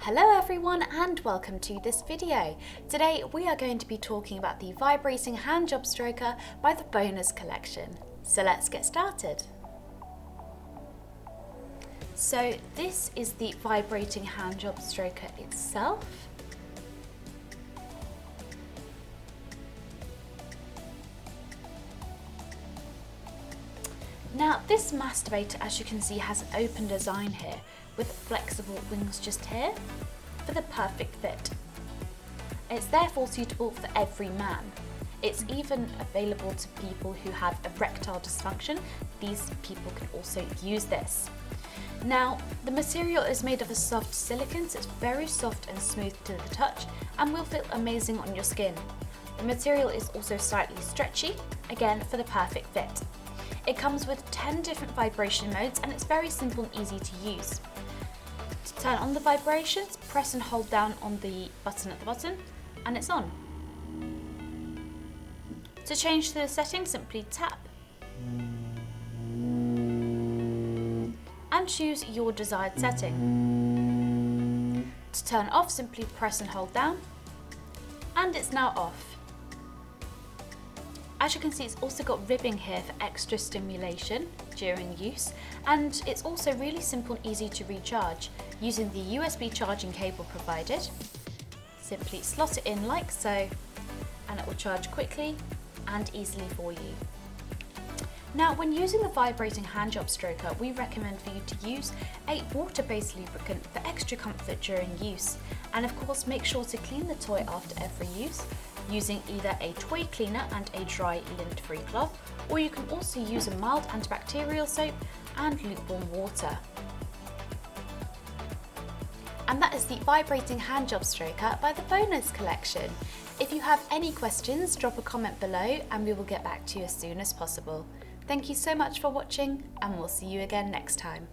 Hello everyone and welcome to this video. Today we are going to be talking about the Vibrating Handjob Stroker by the Boners collection. So let's get started. So this is the Vibrating Handjob Stroker itself. Now this masturbator, as you can see, has an open design here with flexible wings just here for the perfect fit. It's therefore suitable for every man. It's even available to people who have erectile dysfunction. These people can also use this. Now the material is made of a soft silicone, so it's very soft and smooth to the touch and will feel amazing on your skin. The material is also slightly stretchy, again for the perfect fit. It comes with 10 different vibration modes and it's very simple and easy to use. To turn on the vibrations, press and hold down on the button at the bottom and it's on. To change the setting, simply tap and choose your desired setting. To turn off, simply press and hold down and it's now off. As you can see, it's also got ribbing here for extra stimulation during use, and it's also really simple and easy to recharge using the USB charging cable provided. Simply slot it in like so, and it will charge quickly and easily for you. Now, when using the Vibrating Handjob Stroker, we recommend for you to use a water-based lubricant for extra comfort during use. And of course, make sure to clean the toy after every use, using either a toy cleaner and a dry lint-free cloth, or you can also use a mild antibacterial soap and lukewarm water. And that is the Vibrating Handjob Stroker by the Boners collection. If you have any questions, drop a comment below and we will get back to you as soon as possible. Thank you so much for watching and we'll see you again next time.